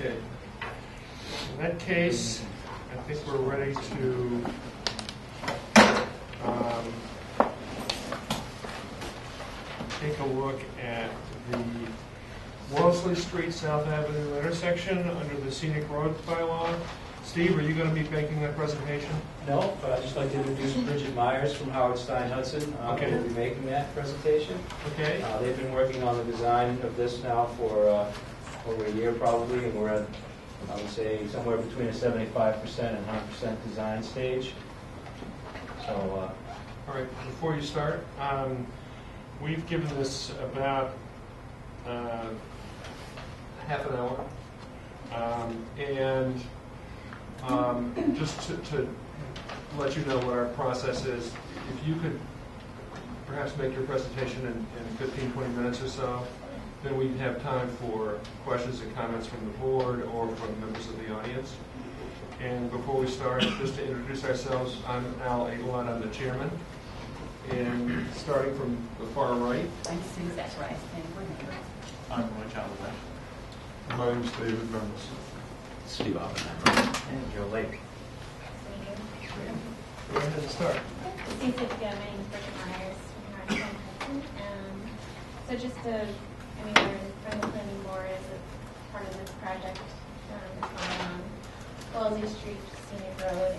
Okay. In that case, I think we're ready to take a look at the Wellesley Street, South Avenue intersection under the Scenic Road Bylaw. Steve, are you going to be making that presentation? No, but I'd just like to introduce Bridget Myers from Howard Stein Hudson. Okay. Who will be making that presentation. Okay. They've been working on the design of this now for over a year probably, and we're at, I would say, somewhere between a 75% and 100% design stage. So, all right, before you start, we've given this about half an hour. Just to let you know what our process is, if you could perhaps make your presentation in 15, 20 minutes or so, then we'd have time for questions and comments from the board or from members of the audience. And before we start, just to introduce ourselves, I'm Al Adelon, I'm the chairman. And starting from the far right. I'm Sue Zacharias. I'm Roy Chalmers. My name is David Memons. Steve Oppenheimer. And Joe Lake. Go ahead and start. My name is Bridget Myers from Howard Stein Hudson. So just to, we're from the planning board as a part of this project that's going on Wellesley Street, Scenic Road,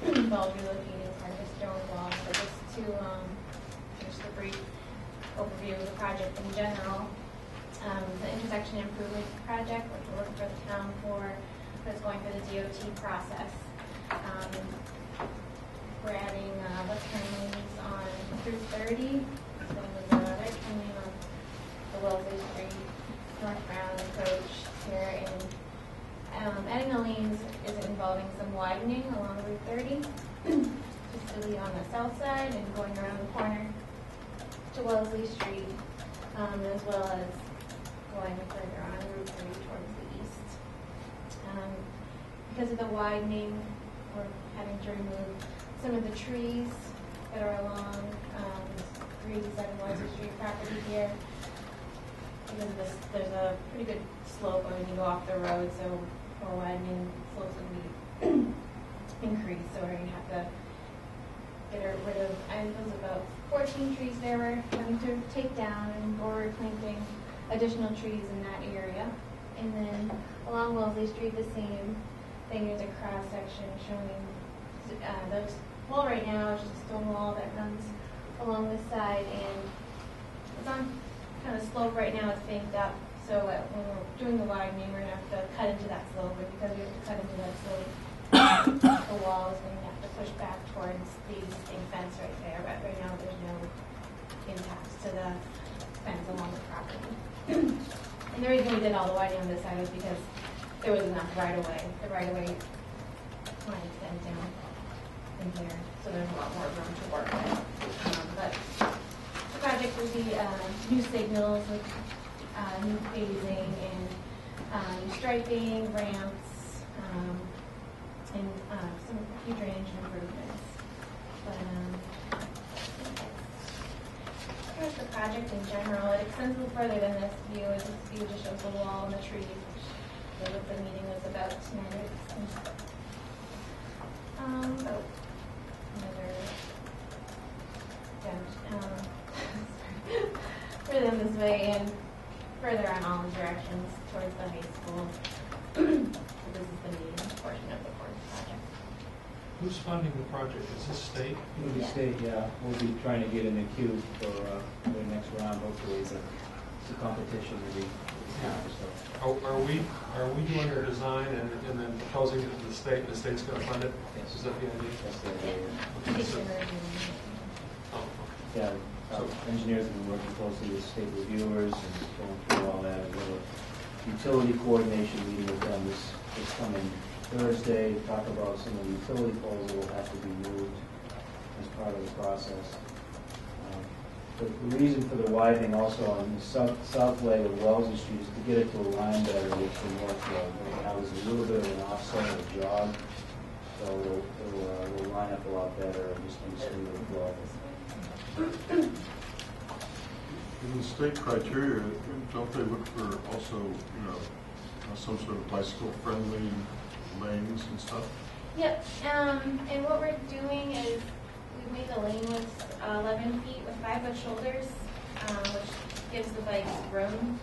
and involved relocating part of the stone wall. So just to just a brief overview of the project in general. The intersection improvement project, which we're looking for the town for, that's going through the DOT process. We're adding left turn lanes on through 30, so there's a right turn lane on the Wellesley Street northbound approach here, and adding the lanes is involving some widening along Route 30, just really on the south side and going around the corner to Wellesley Street, as well as going further on Route 3 towards the east. Because of the widening, we're having to remove some of the trees that are along 387 Wellesley Street property here. Because of this, there's a pretty good slope when you go off the road, so more widening, slopes will be increased. So we're going to have to get rid of, I think there's about 14 trees there we're having to take down, and we're replanting additional trees in that area. And then along Wellesley Street, the same thing. There's a cross section showing the wall right now is just a stone wall that runs along this side, and it's on kind of slope right now. It's banked up, so when we're doing the widening, we're going to have to cut into that slope, and because we have to cut into that slope, the wall is going to have to push back towards the existing fence right there. But right now, there's no impacts to the fence along the property. And the reason we did all the widening on this side was because there was enough right-of-way. The right-of-way line extends down in here, so there's a lot more room to work with. But the project will be new signals with new phasing and new striping, ramps, and some few drainage improvements. But here's the project in general. It extends a little further than this view. This view just shows the wall and the trees, which the meeting was about 10 minutes. For them this way and further on all the directions towards the high school. So this is the meeting portion of the fourth project. Who's funding the project? Is this state? it'll be state, yeah. We'll be trying to get in the queue for the next round. Hopefully, it's a competition with the town. So. Are we doing our design and then proposing it to the state, and the state's going to fund it? Yes. Is that the idea? That's the idea. Okay, so- oh, Yeah, engineers have been working closely with state reviewers and going through all that. We have a utility coordination meeting with them this coming Thursday to talk about some of the utility poles that will have to be moved as part of the process. The reason for the widening also on the south leg of Wellesley Street is to get it to align better with the north road. Right now there's a little bit of an offset of a jog, so it'll line up a lot better and just be smoother flow. In the state criteria, don't they look for also, some sort of bicycle-friendly lanes and stuff? Yep, and what we're doing is we made the lane with 11 feet with 5-foot shoulders, which gives the bikes room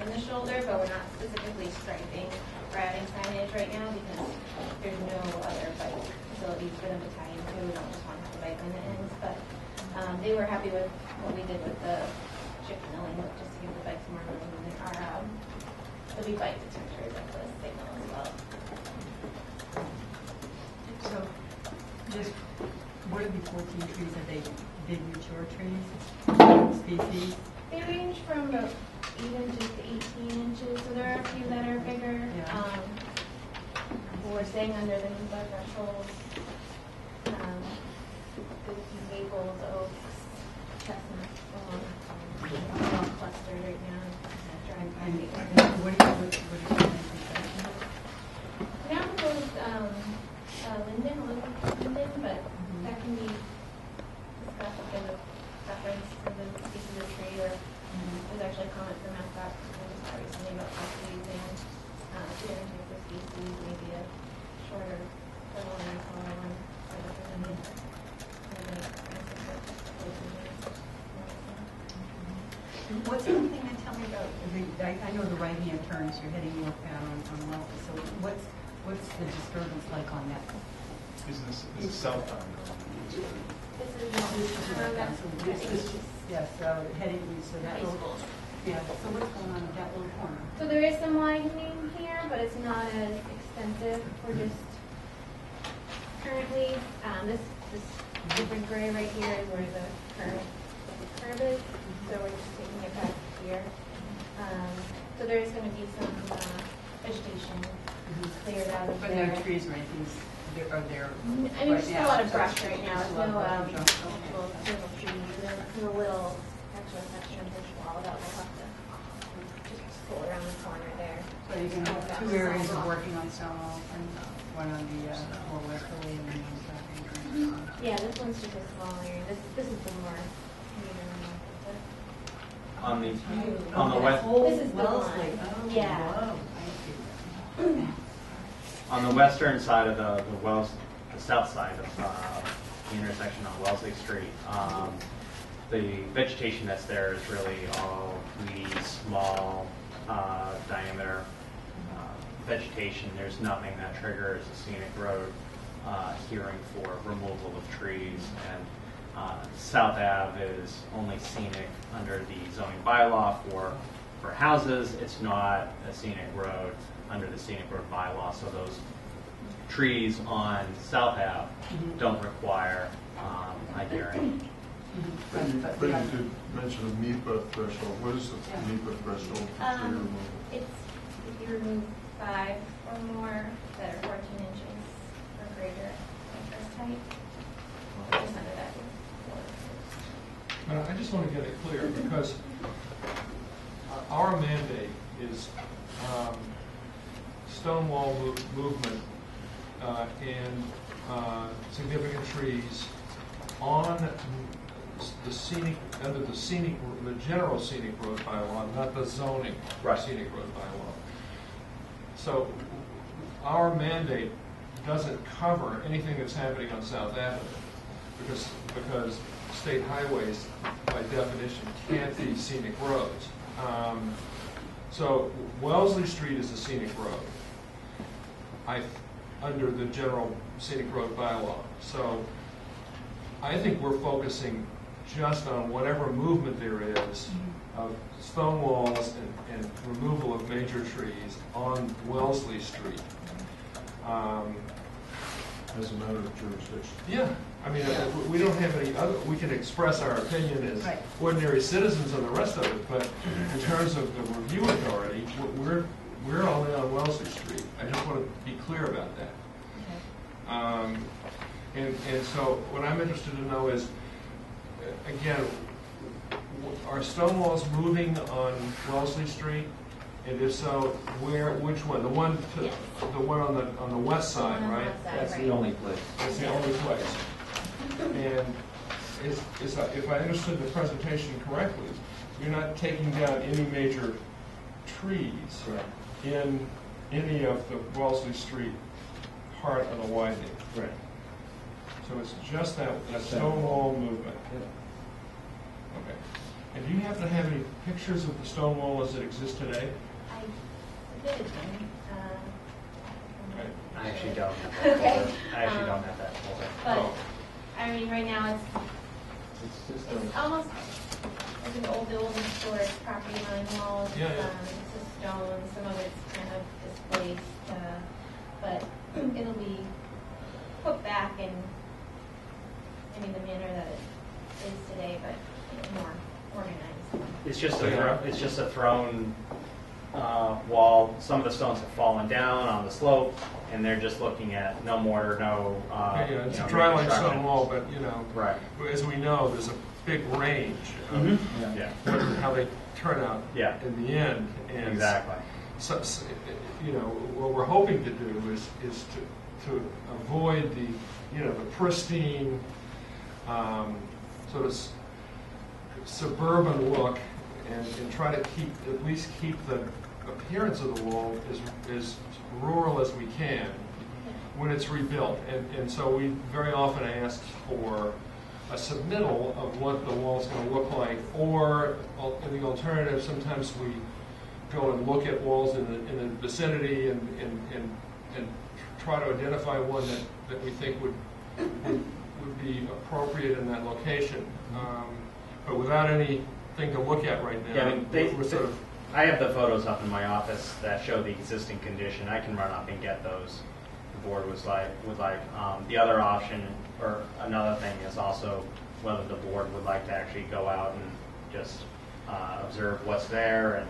in the shoulder, but we're not specifically striping or adding signage right now because there's no other bike facilities for them to tie into. We don't just want to have the bike lane that ends, but they were happy with what we did with the shift in the lane, just to give the bikes more room. And there are there'll be bike detectors at the signal as well. So, just, what are the 14 trees? Are they big mature trees? Species? They range from about 8 inches to 18 inches, so there are a few that are bigger. Yeah. We're staying under the NEPA threshold. Maples, oaks, chestnuts, all clustered right now. And what are you Now proposed linden, but that can be discussed in the preference for the species of the tree, or there's actually a comment from Mascot recently about possibly using two different types of species, maybe a shorter purple and a taller one, rather than What's the thing that tell me about, I know the right-hand turns, you're heading northbound on Wellesley, so what's the disturbance like on that? This is southbound. This is Yes, so heading east, so that high little, school. yeah, so what's going on with that little corner? So there is some widening here, but it's not as extensive. We're just currently, this different gray right here is where the curve is. So we're just taking it back here. So there is going to be some vegetation cleared out of But there. no trees or anything, are there? I mean, just a lot of brush So right now. just a There's lot no of brush, okay. little trees. There's a little extra section of bush wall that we'll have to just pull around the corner there. So you're going to have two areas of working on Stonewall, and one on the more westerly and then on South. Yeah, this one's just a small area. This is the more major one. On the Oh, west, This is the Wellesley. one. Oh, Yeah. whoa, I see. on the western side of the south side of the intersection on Wellesley Street, the vegetation that's there is really all weedy, small diameter vegetation. There's nothing that triggers a scenic road hearing for removal of trees. And South Ave is only scenic under the zoning bylaw for houses. It's not a scenic road under the Scenic Road bylaw, so those trees on South Ave don't require a hearing. But you did mention a NEPA threshold. What is the NEPA threshold for tree removal? It's if you remove 5 or more that are 14 inches or greater of this height. Just under that. I just want to get it clear, because our mandate is stonewall movement and significant trees on the scenic, under the general scenic road bylaw, not the zoning scenic road bylaw. So our mandate doesn't cover anything that's happening on South Avenue, because state highways, by definition, can't be scenic roads. So Wellesley Street is a scenic road under the general scenic road bylaw. So I think we're focusing just on whatever movement there is of stone walls and removal of major trees on Wellesley Street. As a matter of jurisdiction. Yeah, I mean, we don't have any other, we can express our opinion as Right. ordinary citizens on the rest of it, but in terms of the review authority, we're all in on Wellesley Street. I just want to be clear about that. And so what I'm interested to know is, again, are stone walls moving on Wellesley Street? And if so, which one? The one Yes. the one on the west side, On the right? west side, That's right. the only place. That's the only place. And if I understood the presentation correctly, you're not taking down any major trees Correct. in any of the Wellesley Street part of the widening. Right. So it's just that stone wall movement. Yeah. Okay. And do you happen to have any pictures of the stone wall as it exists today? I submitted them. Okay. I actually don't have that Okay. folder. I actually don't have that folder. But, Oh. I mean, right now It's just it's almost like an old historic property line wall. Yeah, yeah. It's a stone, some of it's kind of displaced, but it'll be put back in, I mean, the manner that it is today, but more organized. It's just a thrown wall. Some of the stones have fallen down on the slope, and they're just looking at no mortar, no. Yeah, it's you a know, dry line reconstruction. stone wall, but, you know, Right. as we know, there's a big range of Yeah. Yeah. how they turn out Yeah. in the end. And Exactly. So, you know, what we're hoping to do is to avoid the, you know, the pristine, sort of suburban look, and try to at least keep the appearance of the wall as rural as we can when it's rebuilt. And so we very often ask for a submittal of what the wall's going to look like, or in the alternative, sometimes we go and look at walls in the vicinity and try to identify one that we think would be appropriate in that location. But without anything to look at right now, Yeah, I mean, we're sort of. I have the photos up in my office that show the existing condition. I can run up and get those. The board would like. The other option, or another thing, is also whether the board would like to actually go out and just observe what's there. And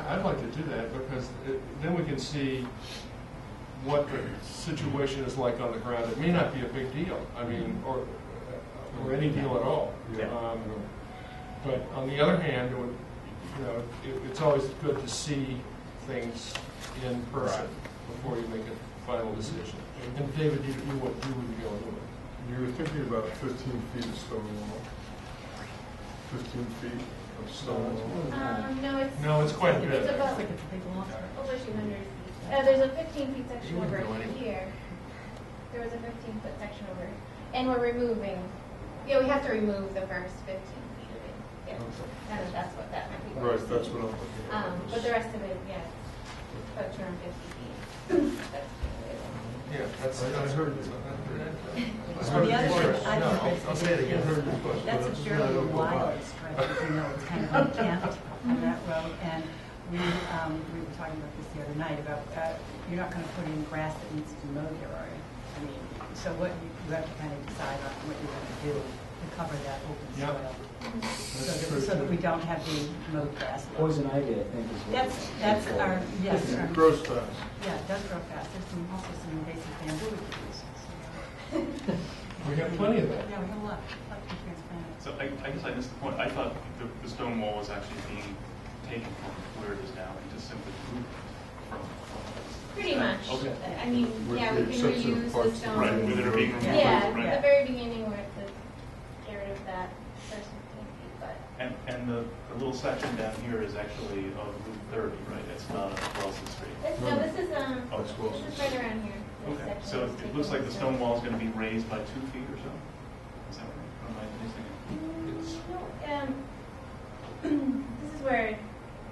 I'd like to do that because then we can see what the situation is like on the ground. It may not be a big deal. I mean, or any deal at all. Yeah. But on the other hand, it's always good to see things in person before you make a final decision. And David, you would be able to do it. You were thinking about 15 feet of stone wall? 15 feet of stone wall? No, it's quite a bit. It's about It's like a big long. over 200 feet. There's a 15-feet section You wouldn't over go anywhere. here. There was a 15-foot section over, and we're removing. Yeah, we have to remove the first 15 feet of it. Yeah, that's what that might be. Right, that's what I'm looking at. But the rest of it, yeah, it's about 250 feet. That's Yeah, that's. I heard you. On the other hand, I'll say it again. That's a fairly wild stretch, as you know, it's kind of unkempt on that road, and we were talking about this the other night, about, you're not gonna put in grass that needs to be mowed there, are you? I mean, so what, you have to kind of decide on what you're gonna do to cover that open Yep. soil. So that we don't have the mowed grass. Poison ivy, I think, is what. That's our, yes, It grows fast. yeah, it does grow fast, there's also some invasive bamboo we could use. We have plenty of that. Yeah, we have a lot to transplant. So I guess I missed the point. I thought the stone wall was actually being taken from where it is now and just simply moved from. pretty much. Okay. I mean, With yeah, the we can exception of reuse the parts stone. Right, with it being removed. Yeah, right. at the very beginning, we have to get rid of that first 15 feet, but. And the little section down here is actually of Route 30, right? It's not of Wellesley Street. No, this is, Oh, it's Wellesley this is right around here. This Okay, section so is it taken looks like the over. stone wall is going to be raised by 2 feet or so? Is that right? Or am I missing it? No, this is where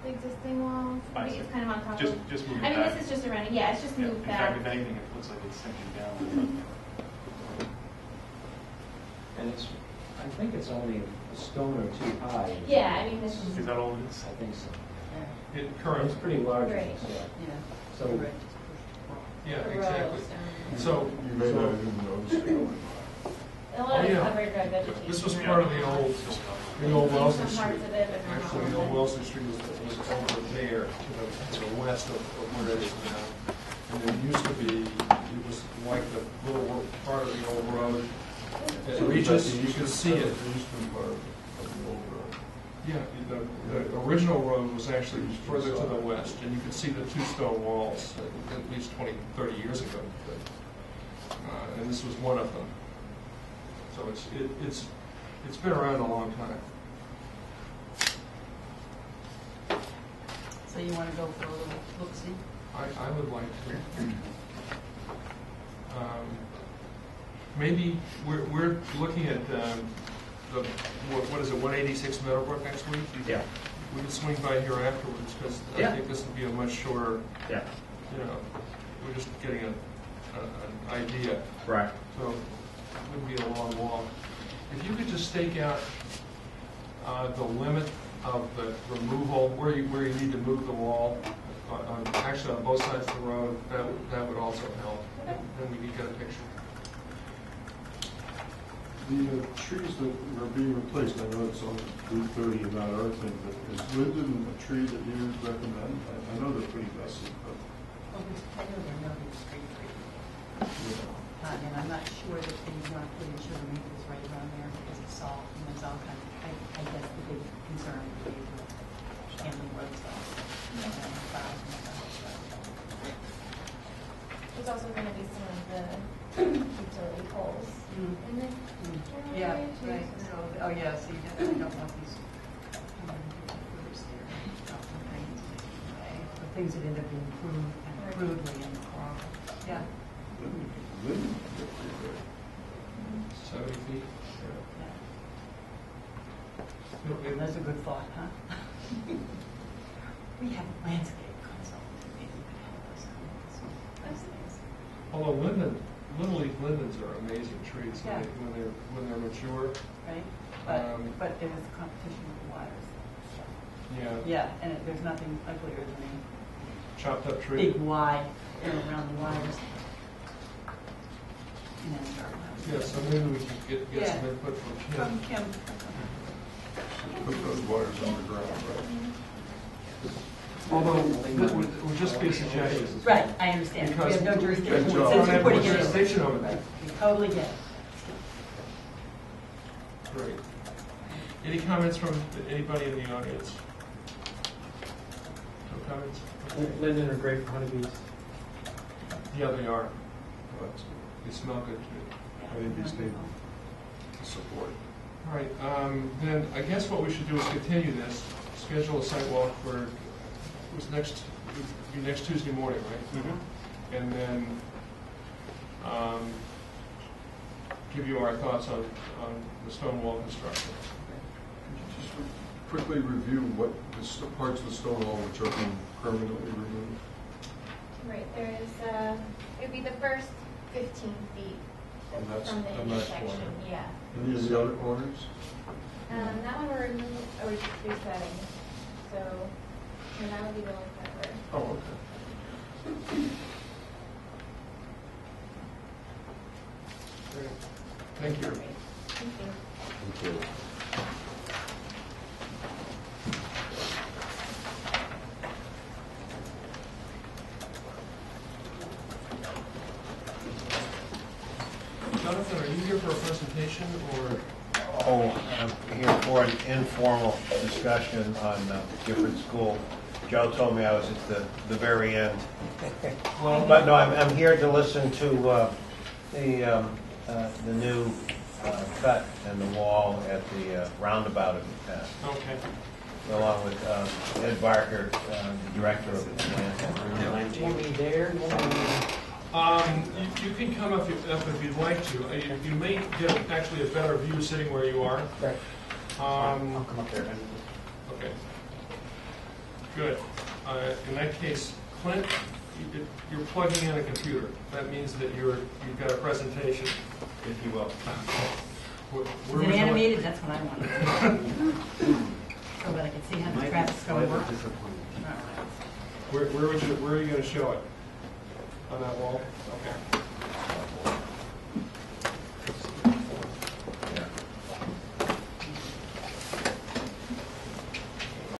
the existing wall, I I think it's see. kind of on top Just of. moving I mean, back. this is just around, yeah, it's just Yeah, moved in fact, back. if anything, it looks like it's sinking down. And it's, I think it's only a stone or two high. Yeah, I mean, this Is is, that all it is? I think so. It It's currents. pretty large, Right. yeah. Yeah. So, Right. Yeah, the row exactly. of stone. So, You may not even notice it. A lot Oh, of yeah. covered by vegetation. this was right part of now. the old Some Wellesley parts Street. of it, but not all Actually, of the old it. Wellesley Street was over there, to the west of where it is now. And there used to be, it was like the little part of the old road. At Regis, you can see it. The eastern part of the old road. Yeah, the original road was actually further to the west, and you could see the two stone walls at least 20, 30 years ago. And this was one of them. So it's been around a long time. So So you want to go for a little look-see? I would like to. Maybe we're looking at what is it, 186 Meadowbrook next week? Yeah. We can swing by here afterwards, because I Yeah. think this will be a much shorter, Yeah. we're just getting an idea. Right. So it wouldn't be a long walk. If you could just stake out the limit of the removal, where you need to move the wall, actually on both sides of the road, that would also help. Then we could get a picture. The trees that are being replaced, I know it's on Route 30 about our thing, but is linden a tree that you recommend? I know they're pretty messy, but, Oh, I know they're no good street trees. yeah. And I'm not sure that they want to put in sugar maples right around there because of salt, and there's all kind of, I guess the big concern would be the Camden Road stuff. There's also going to be some of the utility poles in the Yeah, area too. right, so, oh yeah, so you definitely don't want these first here. The things that end up being crude, kind of crudely in the car. Yeah. Linden would be great. 70 feet. Yeah. That's a good thought, huh? We have a landscape consultant, maybe you could help us on those things. Although little leaf lindens are amazing trees Yeah. when they're mature. Right? But there was competition with wires. Yeah. Yeah, and there's nothing uglier than a Chopped up tree. big Y around the wires. And then dark wires. Yeah, so maybe we can get Yeah. some input from From Kim. Kim. Put those wires underground, right? Although, it would just be a suggestion. Right, I understand. We Because have no jurisdiction. Good We job. don't Since have you're putting it in. jurisdiction over that. We totally get it. Great. Any comments from anybody in the audience? No comments? Okay. Linden are great for honeybees. Yeah, they are. Well, that's They smell good too. honeybees need support. All right, then I guess what we should do is continue this, schedule a site walk for, it was next Tuesday morning, right? Mm-hmm. And then give you our thoughts on the stone wall construction. Could you just quickly review what the parts of the stone wall which are being permanently removed? Right, there is, it would be the first 15 feet And that's from the on that intersection, corner. yeah. Any of the other corners? That one we're just resetting, so, and that would be the one that we're. Oh, okay. Great. Thank you. Thank you. Thank you. Jonathan, are you here for a presentation or? Oh, I'm here for an informal discussion on different school. Joe told me I was at the very end. But no, I'm here to listen to the new cut and the wall at the roundabout of the town, Okay. along with Ed Barker, the director of the land. You can come up if you'd like to. You may get actually a better view sitting where you are. I'll come up there. Okay. Good. In that case, Clint, you're plugging in a computer. That means that you've got a presentation, if you will. Is it animated? That's what I want. So that I can see how the traffic's going to work. Where are you going to show it? On that wall? Okay.